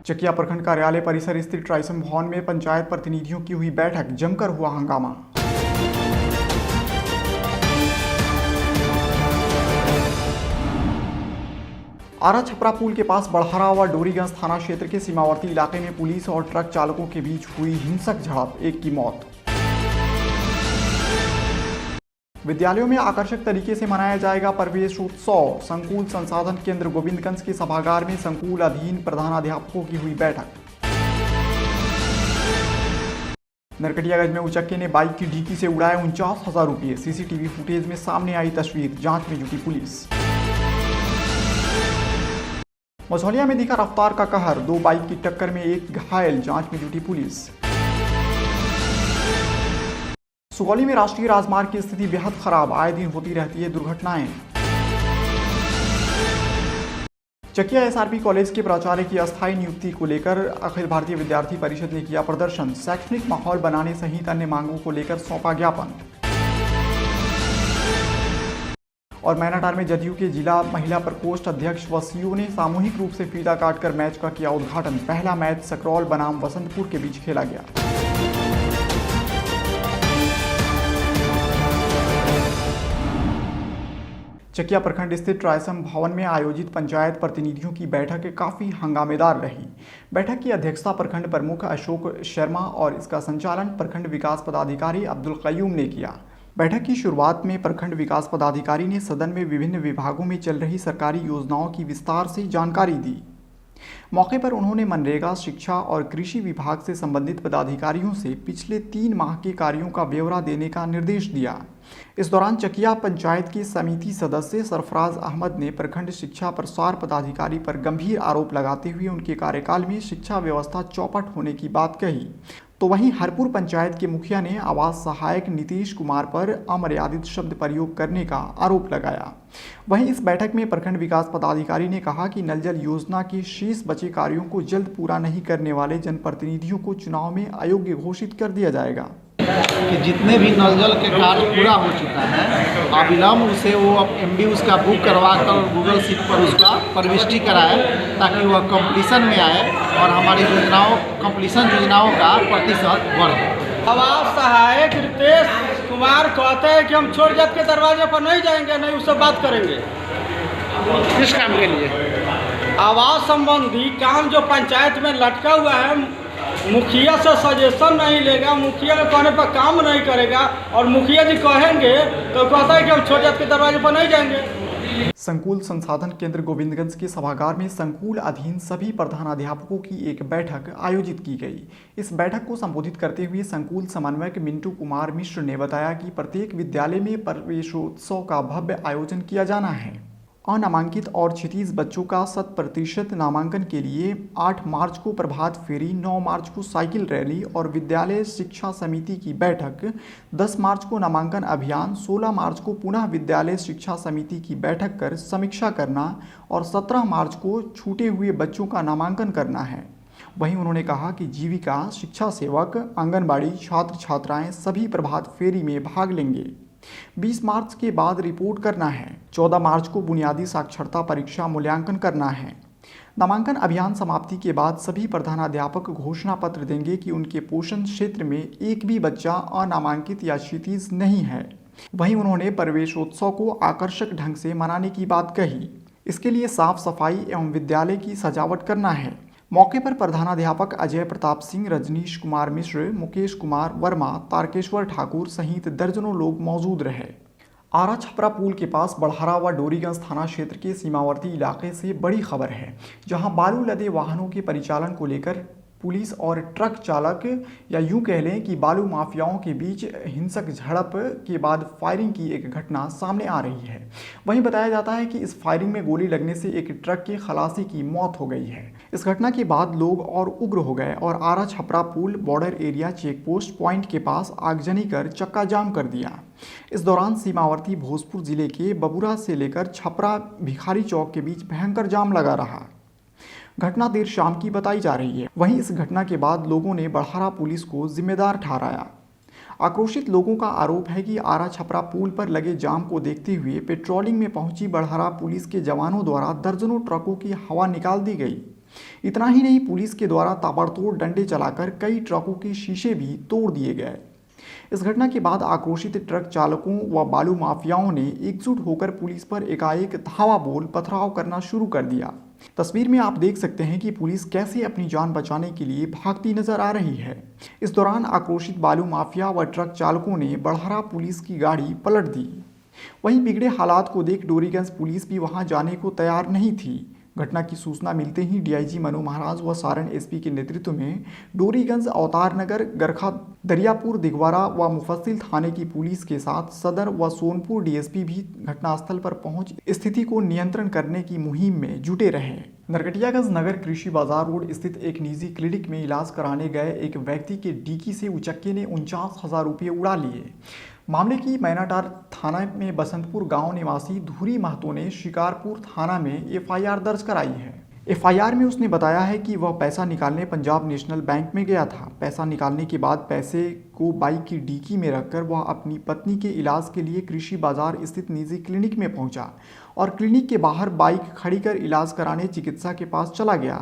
चकिया प्रखंड कार्यालय परिसर स्थित ट्राइसम भवन में पंचायत प्रतिनिधियों की हुई बैठक, जमकर हुआ हंगामा। आरा छपरा पुल के पास बड़हरा व डोरीगंज थाना क्षेत्र के सीमावर्ती इलाके में पुलिस और ट्रक चालकों के बीच हुई हिंसक झड़प, एक की मौत। विद्यालयों में आकर्षक तरीके से मनाया जाएगा प्रवेशोत्सव। संकुल संसाधन केंद्र गोविंदगंज के सभागार में संकुल अधीन प्रधानाध्यापकों की हुई बैठक। नरकटियागंज में उचक्के ने बाइक की डिक्की से उड़ाए 49,000 रुपये। सीसीटीवी फुटेज में सामने आई तस्वीर, जांच में जुटी पुलिस। मझौलिया में दिखा रफ्तार का कहर, 2 बाइक की टक्कर में एक घायल, जांच में जुटी पुलिस। सुगौली में राष्ट्रीय राजमार्ग की स्थिति बेहद खराब, आए दिन होती रहती है दुर्घटनाएं। चकिया एसआरपी कॉलेज के प्राचार्य की अस्थायी नियुक्ति को लेकर अखिल भारतीय विद्यार्थी परिषद ने किया प्रदर्शन। शैक्षणिक माहौल बनाने सहित अन्य मांगों को लेकर सौंपा ज्ञापन। और मैनाटार में जदयू के जिला महिला प्रकोष्ठ अध्यक्ष व सीईओ ने सामूहिक रूप से फीता काटकर मैच का किया उद्घाटन। पहला मैच सकरौल बनाम वसंतपुर के बीच खेला गया। चकिया प्रखंड स्थित ट्राइसम भवन में आयोजित पंचायत प्रतिनिधियों की बैठक काफी हंगामेदार रही। बैठक की अध्यक्षता प्रखंड प्रमुख अशोक शर्मा और इसका संचालन प्रखंड विकास पदाधिकारी अब्दुल कयूम ने किया। बैठक की शुरुआत में प्रखंड विकास पदाधिकारी ने सदन में विभिन्न विभागों में चल रही सरकारी योजनाओं की विस्तार से जानकारी दी। मौके पर उन्होंने मनरेगा, शिक्षा और कृषि विभाग से संबंधित पदाधिकारियों से पिछले 3 माह के कार्यों का ब्यौरा देने का निर्देश दिया। इस दौरान चकिया पंचायत के समिति सदस्य सरफराज अहमद ने प्रखंड शिक्षा प्रसार पदाधिकारी पर गंभीर आरोप लगाते हुए उनके कार्यकाल में शिक्षा व्यवस्था चौपट होने की बात कही। तो वहीं हरपुर पंचायत के मुखिया ने आवास सहायक नीतीश कुमार पर अमर्यादित शब्द प्रयोग करने का आरोप लगाया। वहीं इस बैठक में प्रखंड विकास पदाधिकारी ने कहा कि नल जल योजना के शेष बचे कार्यों को जल्द पूरा नहीं करने वाले जनप्रतिनिधियों को चुनाव में अयोग्य घोषित कर दिया जाएगा। कि जितने भी नल जल के कार्य पूरा हो चुका है, अविलंब उसे वो MB उसका बुक करवा कर गूगल शीट पर उसका प्रविष्टि कराए ताकि वह कंप्लीशन में आए और हमारी योजनाओं कंप्लीशन योजनाओं का प्रतिशत बढ़े। आवास सहायक रितेश कुमार कहते हैं कि हम छोड़ जात के दरवाजे पर नहीं जाएंगे, नहीं उससे बात करेंगे। किस काम के लिए? आवास संबंधी काम जो पंचायत में लटका हुआ है, मुखिया से सजेशन नहीं लेगा, मुखिया के कहने पर काम नहीं करेगा और मुखिया जी कहेंगे तो कहता है कि हम छोड़ जात के दरवाजे पर नहीं जाएंगे। संकुल संसाधन केंद्र गोविंदगंज के सभागार में संकुल अधीन सभी प्रधानाध्यापकों की एक बैठक आयोजित की गई। इस बैठक को संबोधित करते हुए संकुल समन्वयक मिंटू कुमार मिश्र ने बताया कि प्रत्येक विद्यालय में प्रवेशोत्सव का भव्य आयोजन किया जाना है। अनामांकित और क्षितिज बच्चों का 100% नामांकन के लिए 8 मार्च को प्रभात फेरी, 9 मार्च को साइकिल रैली और विद्यालय शिक्षा समिति की बैठक, 10 मार्च को नामांकन अभियान, 16 मार्च को पुनः विद्यालय शिक्षा समिति की बैठक कर समीक्षा करना और 17 मार्च को छूटे हुए बच्चों का नामांकन करना है। वहीं उन्होंने कहा कि जीविका, शिक्षा सेवक, आंगनबाड़ी छात्र छात्राएं सभी प्रभात फेरी में भाग लेंगे। 20 मार्च के बाद रिपोर्ट करना है। 14 मार्च को बुनियादी साक्षरता परीक्षा मूल्यांकन करना है। नामांकन अभियान समाप्ति के बाद सभी प्रधानाध्यापक घोषणा पत्र देंगे कि उनके पोषण क्षेत्र में एक भी बच्चा अनामांकित या क्षितिज नहीं है। वहीं उन्होंने प्रवेशोत्सव को आकर्षक ढंग से मनाने की बात कही। इसके लिए साफ सफाई एवं विद्यालय की सजावट करना है। मौके पर प्रधानाध्यापक अजय प्रताप सिंह, रजनीश कुमार मिश्र, मुकेश कुमार वर्मा, तारकेश्वर ठाकुर सहित दर्जनों लोग मौजूद रहे। आरा छपरा पुल के पास बड़हरा व डोरीगंज थाना क्षेत्र के सीमावर्ती इलाके से बड़ी खबर है, जहां बालू लदे वाहनों के परिचालन को लेकर पुलिस और ट्रक चालक या यूं कह लें कि बालू माफियाओं के बीच हिंसक झड़प के बाद फायरिंग की एक घटना सामने आ रही है। वहीं बताया जाता है कि इस फायरिंग में गोली लगने से एक ट्रक के खलासी की मौत हो गई है। इस घटना के बाद लोग और उग्र हो गए और आरा छपरा पुल border area check post point के पास आगजनी कर चक्का जाम कर दिया। इस दौरान सीमावर्ती भोजपुर जिले के बबुरा से लेकर छपरा भिखारी चौक के बीच भयंकर जाम लगा रहा। घटना देर शाम की बताई जा रही है। वहीं इस घटना के बाद लोगों ने बड़हरा पुलिस को जिम्मेदार ठहराया। आक्रोशित लोगों का आरोप है कि आरा छपरा पुल पर लगे जाम को देखते हुए पेट्रोलिंग में पहुंची बड़हरा पुलिस के जवानों द्वारा दर्जनों ट्रकों की हवा निकाल दी गई। इतना ही नहीं, पुलिस के द्वारा ताबड़तोड़ डंडे चलाकर कई ट्रकों के शीशे भी तोड़ दिए गए। इस घटना के बाद आक्रोशित ट्रक चालकों व बालू माफियाओं ने एकजुट होकर पुलिस पर एकाएक धावा बोल पथराव करना शुरू कर दिया। तस्वीर में आप देख सकते हैं कि पुलिस कैसे अपनी जान बचाने के लिए भागती नजर आ रही है। इस दौरान आक्रोशित बालू माफिया व ट्रक चालकों ने बढ़ारा पुलिस की गाड़ी पलट दी। वहीं बिगड़े हालात को देख डोरीगंज पुलिस भी वहां जाने को तैयार नहीं थी। घटना की सूचना मिलते ही डीआईजी मनु महाराज व सारण एसपी के नेतृत्व में डोरीगंज, अवतार नगर, गरखा, दरियापुर, दिगवारा व मुफस्सिल थाने की पुलिस के साथ सदर व सोनपुर डीएसपी भी घटनास्थल पर पहुंच स्थिति को नियंत्रण करने की मुहिम में जुटे रहे। नरकटियागंज नगर कृषि बाजार रोड स्थित एक निजी क्लिनिक में इलाज कराने गए एक व्यक्ति के डिक्की से उचक्के ने 49,000 रुपये उड़ा लिए। मामले की मैनाटार थाना में बसंतपुर गांव निवासी धूरी महतो ने शिकारपुर थाना में एफआईआर दर्ज कराई है। एफआईआर में उसने बताया है कि वह पैसा निकालने पंजाब नेशनल बैंक में गया था। पैसा निकालने के बाद पैसे को बाइक की डिक्की में रखकर वह अपनी पत्नी के इलाज के लिए कृषि बाजार स्थित निजी क्लिनिक में पहुंचा और क्लिनिक के बाहर बाइक खड़ी कर इलाज कराने चिकित्सा के पास चला गया।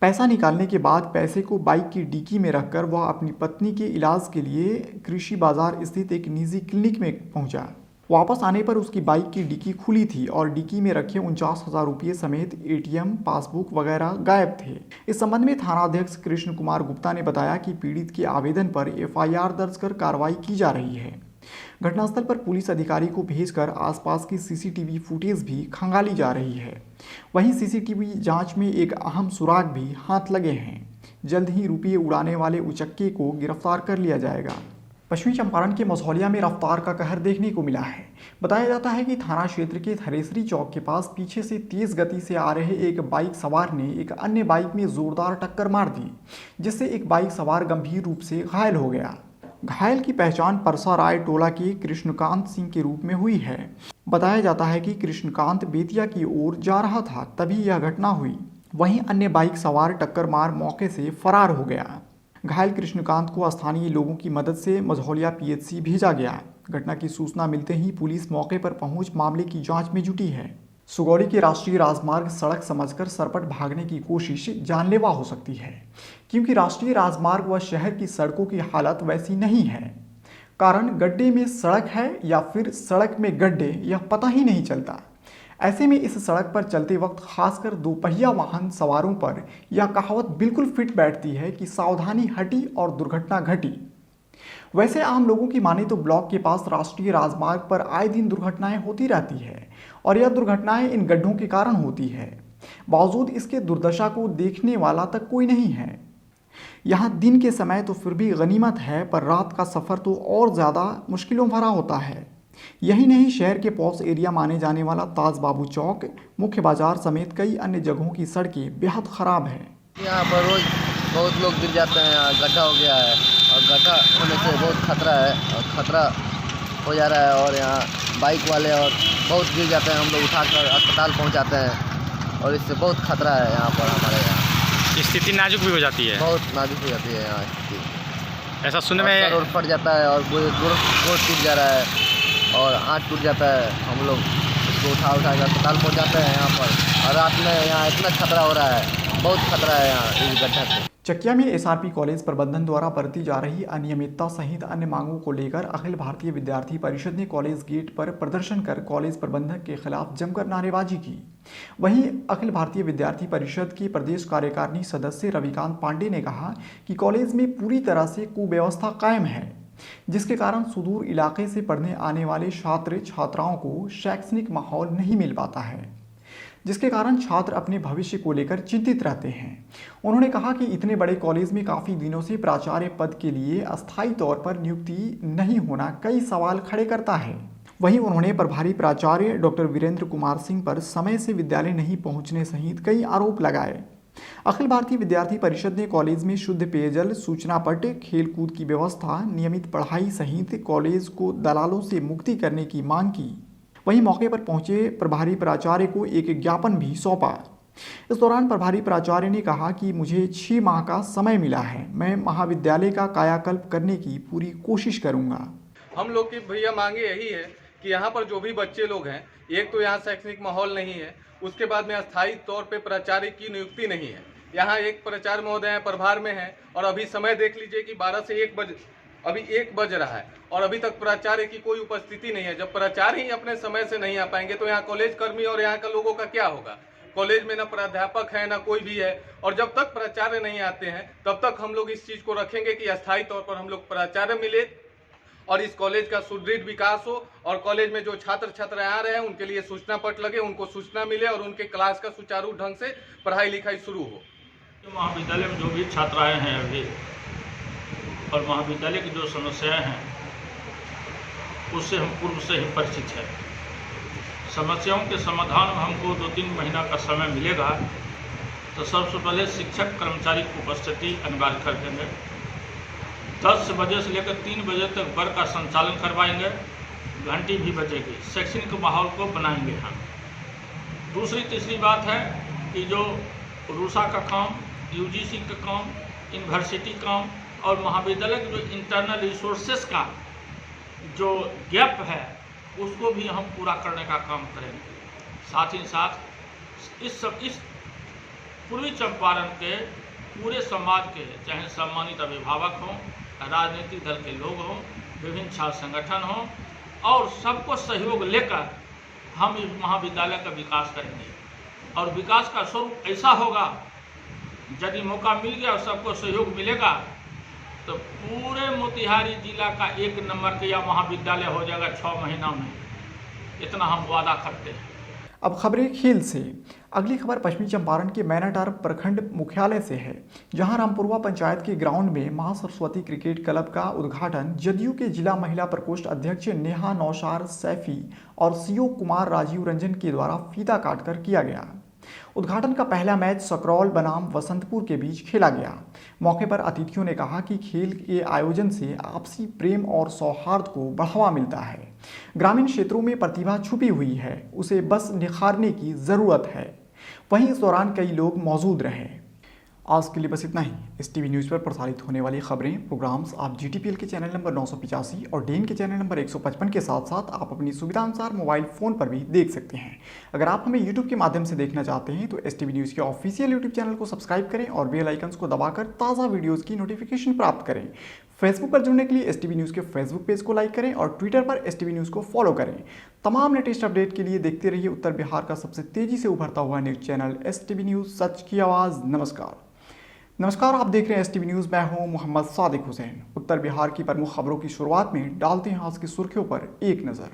पैसा निकालने के बाद पैसे को बाइक की डिक्की में रखकर वह अपनी पत्नी के इलाज के लिए कृषि बाजार स्थित एक निजी क्लिनिक में पहुंचा। वापस आने पर उसकी बाइक की डिक्की खुली थी और डिक्की में रखे 49,000 रुपये समेत एटीएम, पासबुक वगैरह गायब थे। इस संबंध में थानाध्यक्ष कृष्ण कुमार गुप्ता ने बताया कि पीड़ित के आवेदन पर एफआईआर दर्ज कर कार्रवाई की जा रही है। घटनास्थल पर पुलिस अधिकारी को भेजकर आसपास की सीसीटीवी फुटेज भी खंगाली जा रही है। वहीं सीसीटीवी जांच में एक अहम सुराग भी हाथ लगे हैं। जल्द ही रुपये उड़ाने वाले उचक्के को गिरफ्तार कर लिया जाएगा। पश्चिमी चंपारण के मझौलिया में रफ्तार का कहर देखने को मिला है। बताया जाता है कि थाना क्षेत्र के थरेसरी चौक के पास पीछे से तेज गति से आ रहे एक बाइक सवार ने एक अन्य बाइक में जोरदार टक्कर मार दी, जिससे एक बाइक सवार गंभीर रूप से घायल हो गया। घायल की पहचान परसा राय टोला के कृष्णकांत सिंह के रूप में हुई है। बताया जाता है कि कृष्णकांत बेतिया की ओर जा रहा था, तभी यह घटना हुई। वहीं अन्य बाइक सवार टक्कर मार मौके से फरार हो गया। घायल कृष्णकांत को स्थानीय लोगों की मदद से मझौलिया पीएचसी भेजा गया। घटना की सूचना मिलते ही पुलिस मौके पर पहुंच मामले की जांच में जुटी है। सुगौली के राष्ट्रीय राजमार्ग सड़क समझकर सरपट भागने की कोशिश जानलेवा हो सकती है, क्योंकि राष्ट्रीय राजमार्ग व शहर की सड़कों की हालत वैसी नहीं है। कारण गड्ढे में सड़क है या फिर सड़क में गड्ढे, यह पता ही नहीं चलता। ऐसे में इस सड़क पर चलते वक्त खासकर दोपहिया वाहन सवारों पर यह कहावत बिल्कुल फिट बैठती है कि सावधानी हटी और दुर्घटना घटी। वैसे आम लोगों की माने तो ब्लॉक के पास राष्ट्रीय राजमार्ग पर आए दिन दुर्घटनाएं होती रहती है और यह दुर्घटनाएं इन गड्ढों के कारण होती है। बावजूद इसके दुर्दशा को देखने वाला तक कोई नहीं है। यहाँ दिन के समय तो फिर भी गनीमत है, पर रात का सफ़र तो और ज़्यादा मुश्किलों भरा होता है। यही नहीं, शहर के पॉश एरिया माने जाने वाला ताज बाबू चौक, मुख्य बाजार समेत कई अन्य जगहों की सड़कें बेहद ख़राब हैं। यहाँ पर रोज बहुत लोग गिर जाते हैं। यहाँ गड्ढा हो गया है और गड्ढा होने से बहुत खतरा है और खतरा हो जा रहा है और यहाँ बाइक वाले और बहुत गिर जाते हैं। हम लोग उठाकर अस्पताल पहुँचाते हैं और इससे बहुत खतरा है यहाँ पर। हमारे यहाँ स्थिति नाजुक भी हो जाती है, बहुत नाजुक हो जाती है यहाँ स्थिति। ऐसा सुनने में रोड फट जाता है और गोड़ टूट जा रहा है और हाथ टूट जाता है। हम लोग उसको उठा के अस्पताल पहुँचाते हैं यहाँ पर। और रात में यहाँ इतना खतरा हो रहा है, बहुत खतरा है यहाँ इस गड्ढा से। चकिया में एसआरपी कॉलेज प्रबंधन द्वारा बरती जा रही अनियमितता सहित अन्य मांगों को लेकर अखिल भारतीय विद्यार्थी परिषद ने कॉलेज गेट पर प्रदर्शन कर कॉलेज प्रबंधक के खिलाफ जमकर नारेबाजी की। वहीं अखिल भारतीय विद्यार्थी परिषद की प्रदेश कार्यकारिणी सदस्य रविकांत पांडे ने कहा कि कॉलेज में पूरी तरह से कुव्यवस्था कायम है, जिसके कारण सुदूर इलाके से पढ़ने आने वाले छात्र छात्राओं को शैक्षणिक माहौल नहीं मिल पाता है, जिसके कारण छात्र अपने भविष्य को लेकर चिंतित रहते हैं। उन्होंने कहा कि इतने बड़े कॉलेज में काफ़ी दिनों से प्राचार्य पद के लिए अस्थायी तौर पर नियुक्ति नहीं होना कई सवाल खड़े करता है। वहीं उन्होंने प्रभारी प्राचार्य डॉक्टर वीरेंद्र कुमार सिंह पर समय से विद्यालय नहीं पहुंचने सहित कई आरोप लगाए। अखिल भारतीय विद्यार्थी परिषद ने कॉलेज में शुद्ध पेयजल, सूचना पट, खेलकूद की व्यवस्था, नियमित पढ़ाई सहित कॉलेज को दलालों से मुक्ति करने की मांग की। वहीं मौके पर पहुंचे प्रभारी प्राचार्य को एक ज्ञापन भी सौंपा। इस दौरान प्रभारी प्राचार्य ने कहा कि मुझे 6 माह का समय मिला है, मैं महाविद्यालय का कायाकल्प करने की पूरी कोशिश करूंगा। हम लोग की भैया मांगे यही है कि यहाँ पर जो भी बच्चे लोग हैं, एक तो यहाँ शैक्षणिक माहौल नहीं है, उसके बाद में अस्थायी तौर पे प्राचार्य की नियुक्ति नहीं है। यहाँ एक प्राचार्य महोदय हैं, प्रभार में हैं, और अभी समय देख लीजिए कि 12 से 1 बज अभी 1 बज रहा है और अभी तक प्राचार्य की कोई उपस्थिति नहीं है। जब प्राचार्य ही अपने समय से नहीं आ पाएंगे तो यहाँ कॉलेज कर्मी और यहाँ का लोगों का क्या होगा। कॉलेज में ना प्राध्यापक है ना कोई भी है, और जब तक प्राचार्य नहीं आते हैं तब तक हम लोग इस चीज़ को रखेंगे कि अस्थायी तौर पर हम लोग प्राचार्य मिले और इस कॉलेज का सुदृढ़ विकास हो, और कॉलेज में जो छात्र छात्राएं आ रहे हैं उनके लिए सूचना पट लगे, उनको सूचना मिले और उनके क्लास का सुचारू ढंग से पढ़ाई लिखाई शुरू हो। महाविद्यालय में जो भी छात्राएं हैं अभी और महाविद्यालय की जो समस्याएं हैं उससे हम पूर्व से ही परिचित हैं। समस्याओं के समाधान में हमको 2-3 महीना का समय मिलेगा तो सबसे पहले शिक्षक कर्मचारी की उपस्थिति अनिवार्य कर देंगे। 10 बजे से लेकर 3 बजे तक वर्ग का संचालन करवाएंगे, घंटी भी बजेगी, शैक्षणिक माहौल को बनाएंगे हम। दूसरी तीसरी बात है कि जो रूसा का काम, यूजीसी का काम, यूनिवर्सिटी काम और महाविद्यालय के जो इंटरनल रिसोर्सेस का जो गैप है उसको भी हम पूरा करने का काम करेंगे। साथ ही साथ इस पूर्वी चंपारण के पूरे समाज के, चाहे सम्मानित अभिभावक हों, राजनीतिक दल के लोग हों, विभिन्न छात्र संगठन हों, और सबको सहयोग लेकर हम इस महाविद्यालय का विकास करेंगे। और विकास का स्वरूप ऐसा होगा, यदि मौका मिल गया और सबको सहयोग मिलेगा तो पूरे मोतिहारी जिला का 1 नंबर का यह महाविद्यालय हो जाएगा 6 महीना में। इतना हम वादा करते हैं। अब खबरें खेल से। अगली खबर पश्चिमी चंपारण के मैनाटार प्रखंड मुख्यालय से है, जहां रामपुरवा पंचायत के ग्राउंड में मां सरस्वती क्रिकेट क्लब का उद्घाटन जदयू के जिला महिला प्रकोष्ठ अध्यक्ष नेहा नौशार सैफी और सीओ कुमार राजीव रंजन के द्वारा फीता काटकर किया गया। उद्घाटन का पहला मैच सकरौल बनाम वसंतपुर के बीच खेला गया। मौके पर अतिथियों ने कहा कि खेल के आयोजन से आपसी प्रेम और सौहार्द को बढ़ावा मिलता है। ग्रामीण क्षेत्रों में प्रतिभा छुपी हुई है, उसे बस निखारने की ज़रूरत है। वहीं इस दौरान कई लोग मौजूद रहे। आज के लिए बस इतना ही। STV न्यूज़ पर प्रसारित होने वाली खबरें, प्रोग्राम्स आप GTPL के चैनल नंबर 985 और डेन के चैनल नंबर 155 के साथ साथ आप अपनी सुविधानुसार मोबाइल फ़ोन पर भी देख सकते हैं। अगर आप हमें YouTube के माध्यम से देखना चाहते हैं तो STV न्यूज़ के ऑफिशियल YouTube चैनल को सब्सक्राइब करें और बेल आइकन्स को दबाकर ताज़ा वीडियोज़ की नोटिफिकेशन प्राप्त करें। फेसबुक पर जुड़ने के लिए STV न्यूज़ के फेसबुक पेज को लाइक करें और ट्विटर पर STV न्यूज़ को फॉलो करें। तमाम लेटेस्ट अपडेट के लिए देखते रहिए उत्तर बिहार का सबसे तेज़ी से उभरता हुआ न्यूज़ चैनल STV न्यूज़, सच की आवाज़। नमस्कार, आप देख रहे हैं STV न्यूज़। मैं हूं मोहम्मद सादिक हुसैन। उत्तर बिहार की प्रमुख खबरों की शुरुआत में डालते हैं आज की सुर्खियों पर एक नज़र।